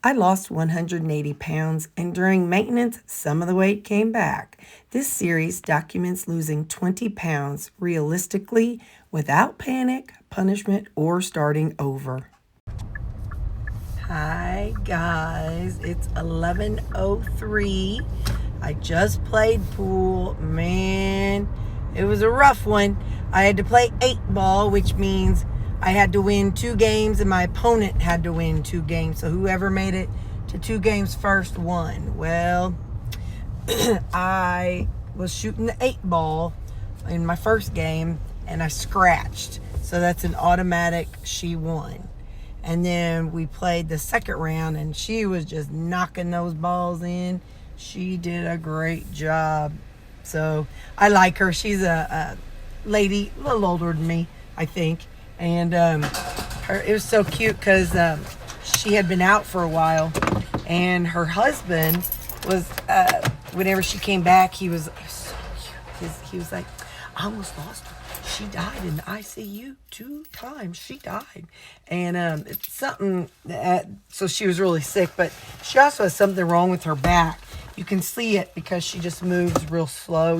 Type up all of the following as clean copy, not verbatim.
I lost 180 pounds, and during maintenance, some of the weight came back. This series documents losing 20 pounds realistically without panic, punishment, or starting over. Hi guys, it's 11:03. I just played pool. Man, it was a rough one. I had to play 8-ball, which means I had to win 2 games and my opponent had to win 2 games. So whoever made it to 2 games first won. Well, I was shooting the 8-ball in my first game and I scratched. So that's an automatic she won. And then we played the second round and she was just knocking those balls in. She did a great job. So I like her. She's a lady, a little older than me, I think. And it was so cute because she had been out for a while. And her husband was, whenever she came back, he was so cute. He was like, I almost lost her. She died in the ICU 2 times. She died. And it's something, so she was really sick. But she also has something wrong with her back. You can see it because she just moves real slow,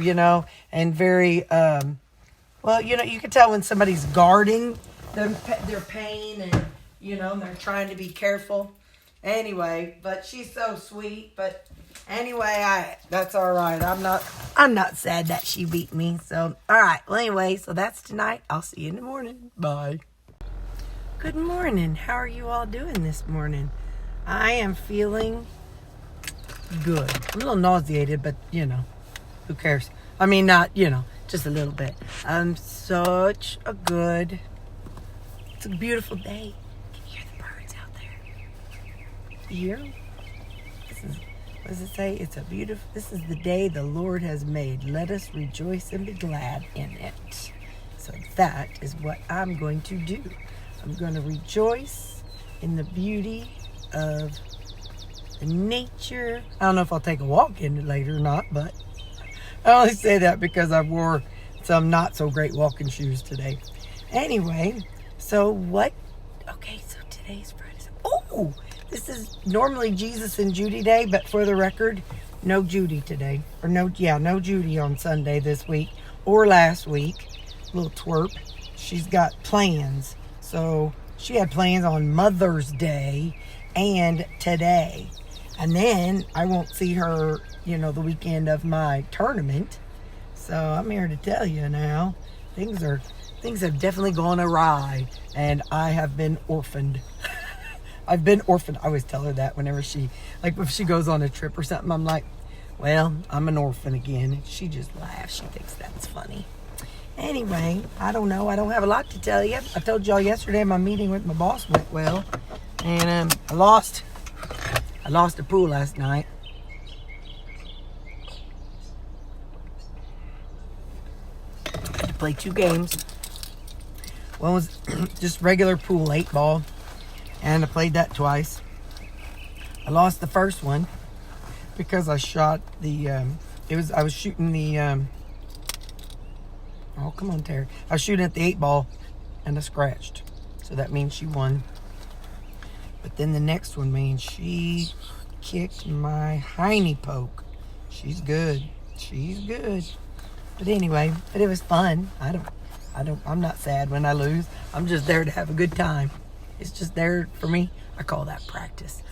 and very, well, you can tell when somebody's guarding their pain and, they're trying to be careful. Anyway, but she's so sweet. But anyway, that's all right. I'm not sad that she beat me. So, all right. Well, anyway, so that's tonight. I'll see you in the morning. Bye. Good morning. How are you all doing this morning? I am feeling good. I'm a little nauseated, but, who cares? I mean, not, just a little bit. It's a beautiful day. Can you hear the birds out there? You hear them? What does it say? This is the day the Lord has made. Let us rejoice and be glad in it. So that is what I'm going to do. I'm going to rejoice in the beauty of the nature. I don't know if I'll take a walk in it later or not, but I only say that because I wore some not so great walking shoes today. Anyway, so today's Friday. Oh, this is normally Jesus and Judy Day, but for the record, no Judy today. No Judy on Sunday this week or last week. Little twerp. She's got plans. So she had plans on Mother's Day and today. And then I won't see her, the weekend of my tournament. So I'm here to tell you now, things have definitely gone awry, and I have been orphaned. I've been orphaned. I always tell her that whenever if she goes on a trip or something, I'm like, well, I'm an orphan again. She just laughs. She thinks that's funny. Anyway, I don't know. I don't have a lot to tell you. I told y'all yesterday my meeting with my boss went well, and I lost the pool last night. I had to play 2 games. One was just regular pool, 8-ball, and I played that twice. I lost the first one because I shot the, I was shooting the, oh, come on, Terry. I was shooting at the 8-ball, and I scratched. So that means she won. But then the next one, man, she kicked my hiney poke. She's good. But anyway, it was fun. I'm not sad when I lose. I'm just there to have a good time. It's just there for me. I call that practice.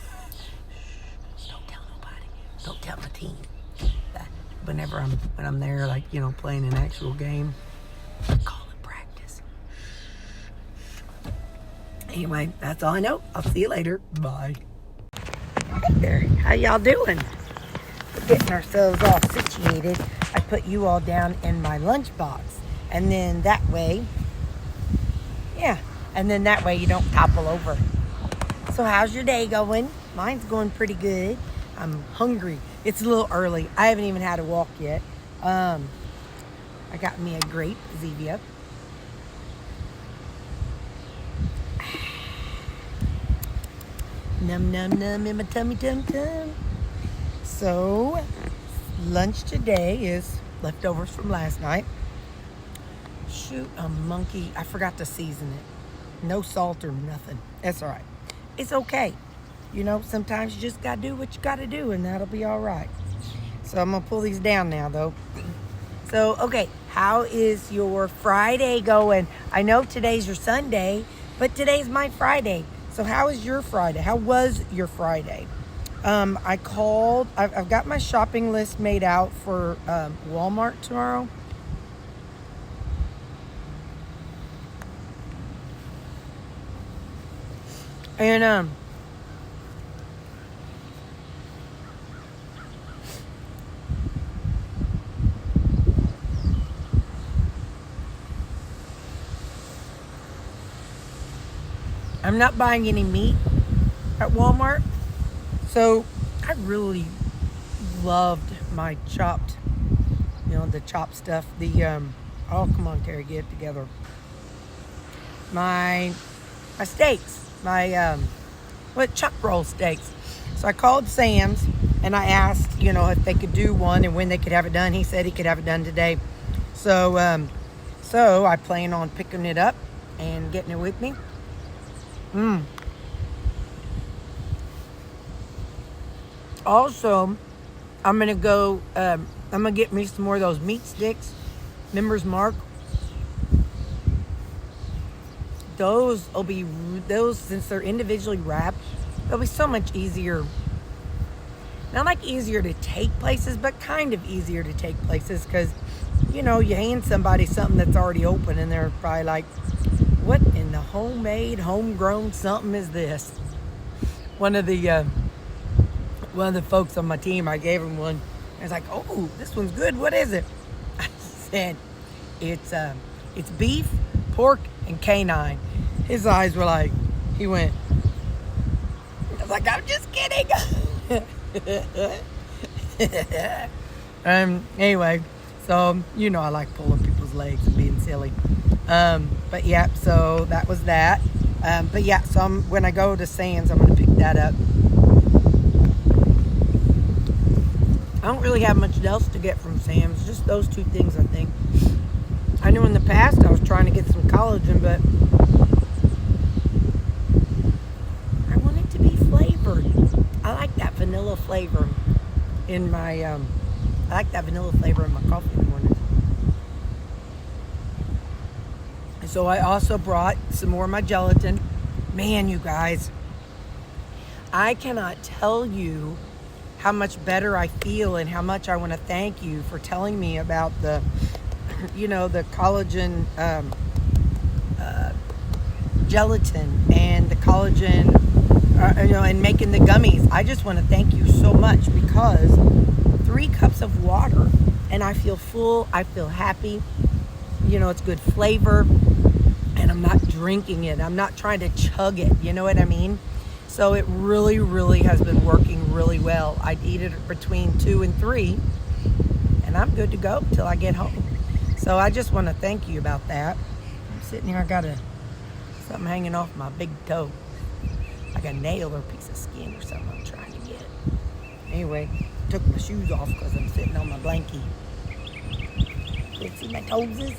Don't tell nobody. Don't tell my team. That when I'm there, playing an actual game, I call it practice. Anyway, that's all I know. I'll see you later. Bye. Hey there. How y'all doing? We're getting ourselves all situated. I put you all down in my lunchbox. And then that way you don't topple over. So how's your day going? Mine's going pretty good. I'm hungry. It's a little early. I haven't even had a walk yet. I got me a grape, Zevia. Num num num in my tummy tum tum. So lunch today is leftovers from last night. Shoot a monkey. I forgot to season it. No salt or nothing. That's all right. It's okay. sometimes you just got to do what you got to do, and that'll be all right. So I'm going to pull these down now, though. So, okay, how is your Friday going? I know today's your Sunday, but today's my Friday. So how is your Friday? How was your Friday? I called. I've got my shopping list made out for Walmart tomorrow. And I'm not buying any meat at Walmart. So I really loved my chopped, the chopped stuff. Oh, come on, Terry, get it together. My steaks, chuck roll steaks. So I called Sam's and I asked, if they could do one and when they could have it done. He said he could have it done today. So I plan on picking it up and getting it with me. Also, I'm going to go, I'm going to get me some more of those meat sticks. Members Mark. Those, since they're individually wrapped, they'll be so much easier. Not like easier to take places, but kind of easier to take places because, you hand somebody something that's already open and they're probably like, what in the homemade, homegrown something is this? One of the folks on my team, I gave him one. I was like, oh, this one's good. What is it? I said, it's beef, pork, and canine. His eyes were like, he went, I was like, I'm just kidding. Anyway, so, I like pulling people's legs and being silly. But yeah, so that was that. But yeah, so when I go to Sam's, I'm going to pick that up. I don't really have much else to get from Sam's, just those two things, I think. I know in the past I was trying to get some collagen, but I want it to be flavored. I like that vanilla flavor in my coffee in the morning. So I also brought some more of my gelatin. Man, you guys, I cannot tell you how much better I feel and how much I want to thank you for telling me about the collagen gelatin and the collagen, and making the gummies. I just want to thank you so much because 3 cups of water and I feel full. I feel happy. It's good flavor and I'm not drinking it. I'm not trying to chug it. You know what I mean? So it really, really has been working really well. I eat it between 2 and 3 and I'm good to go till I get home. So I just want to thank you about that. I'm sitting here, I got something hanging off my big toe. Like a nail or a piece of skin or something I'm trying to get. Anyway, took my shoes off because I'm sitting on my blankie. You see my toes?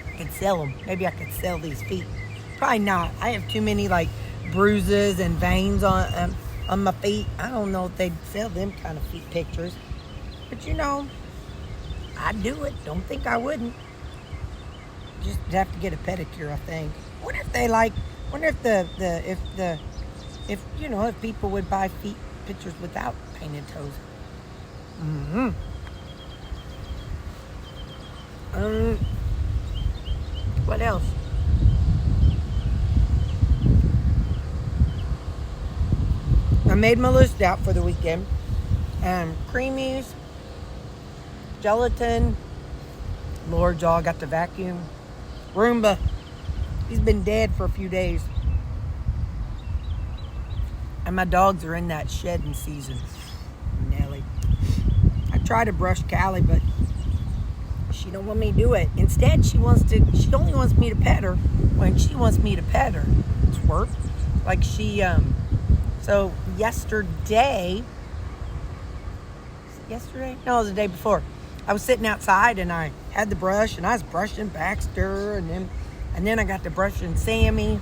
I could sell them. Maybe I could sell these feet. Probably not. I have too many bruises and veins on my feet. I don't know if they'd sell them kind of feet pictures. But I'd do it. Don't think I wouldn't. Just have to get a pedicure, I think. Wonder if they wonder if people would buy feet pictures without painted toes. What else? I made my list out for the weekend. Creamies, gelatin. Lord, y'all, got the vacuum. Roomba. He's been dead for a few days. And my dogs are in that shedding season. Nelly. I try to brush Callie, but she don't want me to do it. Instead, she only wants me to pet her when she wants me to pet her. It's work. So yesterday, No, it was the day before. I was sitting outside and I had the brush and I was brushing Baxter and then I got to brushing Sammy.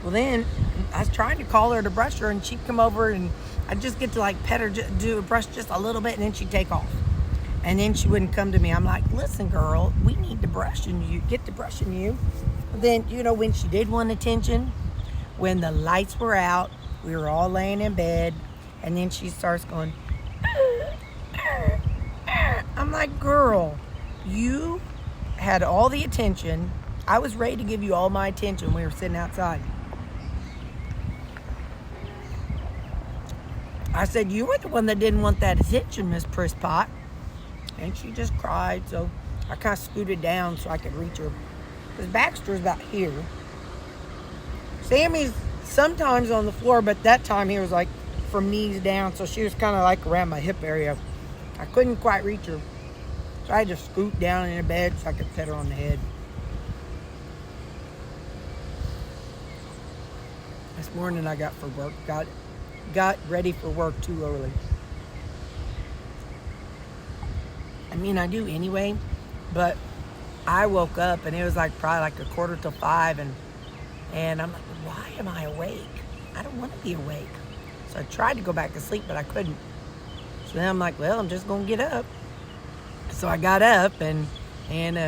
Well, then I was trying to call her to brush her, and she'd come over, and I'd just get to like pet her, do a brush just a little bit, and then she'd take off. And then she wouldn't come to me. I'm like, listen, girl, we need to brushing you, get to brushing you. Then, you know, when she did want attention, when the lights were out, we were all laying in bed, and then she starts going, I'm like, girl, you had all the attention. I was ready to give you all my attention. We were sitting outside. I said, you were the one that didn't want that attention, Miss Prisspot. And she just cried, so I kind of scooted down so I could reach her. Because Baxter's about here. Sammy's sometimes on the floor, but that time he was like from knees down, so she was kind of like around my hip area. I couldn't quite reach her. So I had to scoot down in the bed so I could pet her on the head. This morning I got for work, got ready for work too early. I mean, I do anyway, but I woke up and it was like probably like 4:45, and I'm like, why am I awake? I don't want to be awake. So I tried to go back to sleep, but I couldn't. So then I'm like, well, I'm just gonna get up. So I got up and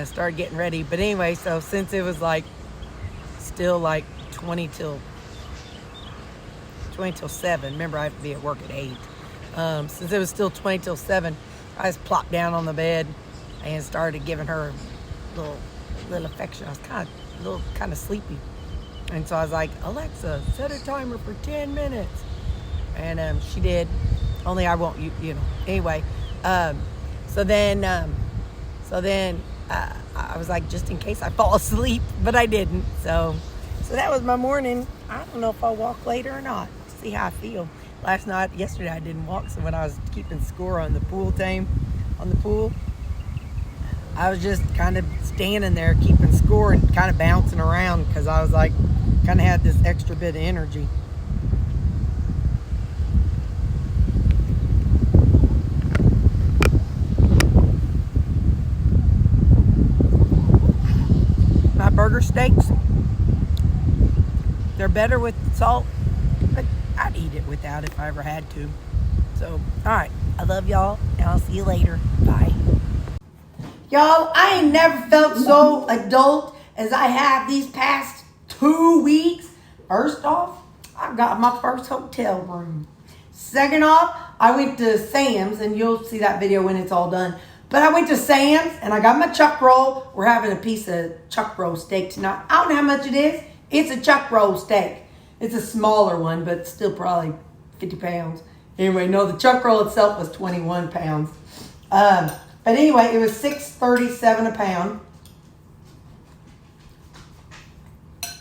started getting ready. But anyway, so since it was like still like 20 till 7, remember I have to be at work at 8. Since it was still 20 till 7, I just plopped down on the bed and started giving her a little affection. I was kind of sleepy. And so I was like, Alexa, set a timer for 10 minutes. And she did. Only I won't, you know. Anyway, so then I was like, just in case I fall asleep, but I didn't. So that was my morning. I don't know if I'll walk later or not. See how I feel. Yesterday I didn't walk, so when I was keeping score on the pool, I was just kind of standing there keeping score and kind of bouncing around because I was like, kind of had this extra bit of energy. My burger steaks, they're better with salt, but I'd eat it without if I ever had to. So, all right. I love y'all, and I'll see you later. Bye. Y'all, I ain't never felt so adult as I have these past 2 weeks. First off, I got my first hotel room. Second off, I went to Sam's, and you'll see that video when it's all done. But I went to Sam's, and I got my chuck roll. We're having a piece of chuck roll steak tonight. I don't know how much it is. It's a chuck roll steak. It's a smaller one, but still probably 50 pounds. Anyway, no, the chuck roll itself was 21 pounds. But anyway, it was $6.37 a pound.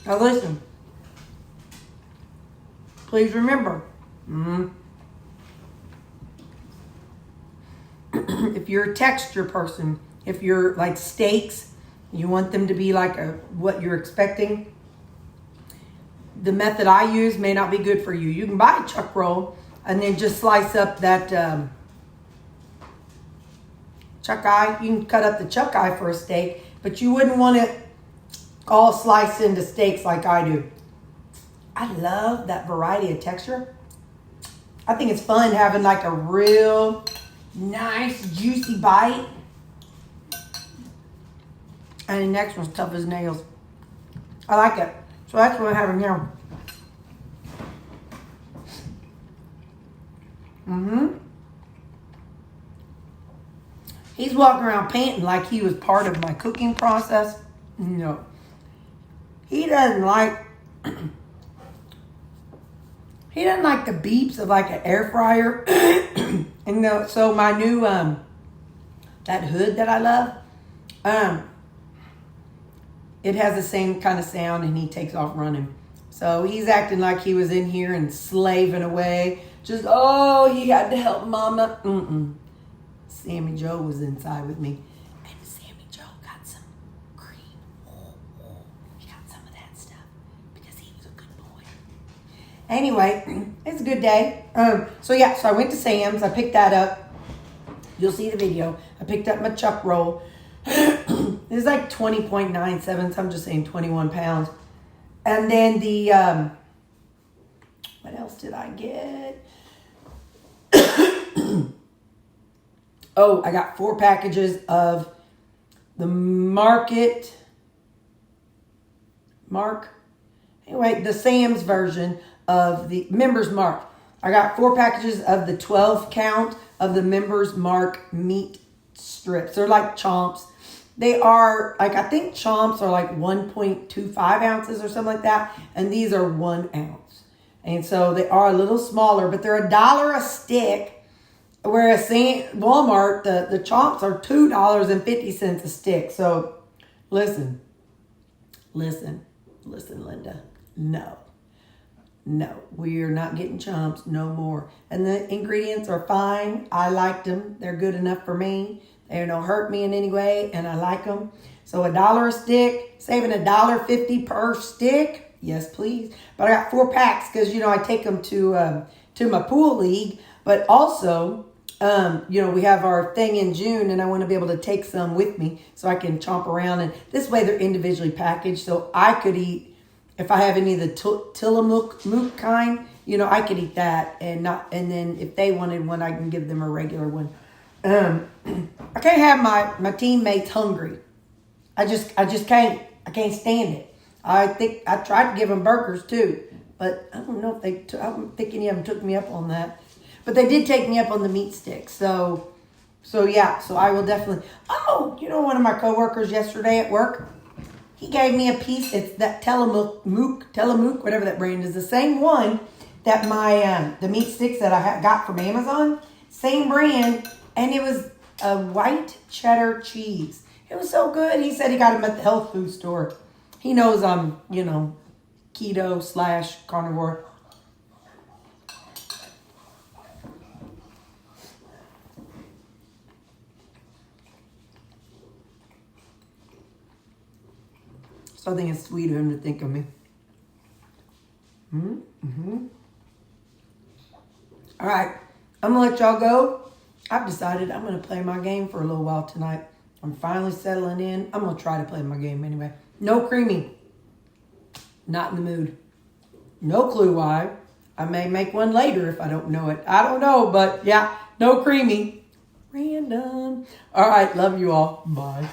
Now listen. Please remember. If you're a texture person, if you're like steaks, you want them to be like what you're expecting, the method I use may not be good for you. You can buy a chuck roll and then just slice up that chuck eye. You can cut up the chuck eye for a steak, but you wouldn't want it all sliced into steaks like I do. I love that variety of texture. I think it's fun having like a real nice juicy bite. And the next one's tough as nails. I like it. So that's what I'm having here. He's walking around panting like he was part of my cooking process. No. He doesn't like the beeps of like an air fryer. And so my new that hood that I love, it has the same kind of sound, and he takes off running. So he's acting like he was in here and slaving away. Just, he had to help mama. Sammy Joe was inside with me. And Sammy Joe got some cream. He got some of that stuff because he was a good boy. Anyway, it's a good day. So I went to Sam's. I picked that up. You'll see the video. I picked up my chuck roll. It's like 20.97, so I'm just saying 21 pounds. And then the, what else did I get? Oh, I got 4 packages of the the Sam's version of the Members Mark. I got 4 packages of the 12 count of the Members Mark meat strips. They're like chomps. They are like, I think chomps are like 1.25 ounces or something like that. And these are 1 ounce. And so they are a little smaller, but they're $1 a stick. Whereas Walmart, the chomps are $2.50 a stick. So listen, Linda. No, we are not getting chomps no more. And the ingredients are fine. I liked them. They're good enough for me. They don't hurt me in any way, and I like them. So $1 a stick, saving $1.50 per stick. Yes, please. But I got 4 packs because, I take them to my pool league. But also, we have our thing in June, and I want to be able to take some with me so I can chomp around. And this way they're individually packaged, so I could eat. If I have any of the Tillamook kind, I could eat that and then if they wanted one, I can give them a regular one. I can't have my teammates hungry. I just can't. I can't stand it. I think I tried to give them burgers too, but I don't know if I don't think any of them took me up on that. But they did take me up on the meat sticks. So yeah. So I will definitely. Oh, one of my coworkers yesterday at work. He gave me a piece. It's that Tillamook, whatever that brand is. The same one that my the meat sticks that I got from Amazon. Same brand, and it was a white cheddar cheese. It was so good. He said he got them at the health food store. He knows I'm, keto / carnivore. So I think it's sweet of him to think of me. All right. I'm going to let y'all go. I've decided I'm going to play my game for a little while tonight. I'm finally settling in. I'm going to try to play my game anyway. No creamy. Not in the mood. No clue why. I may make one later if I don't know it. I don't know, but yeah, no creamy. Random. All right. Love you all. Bye.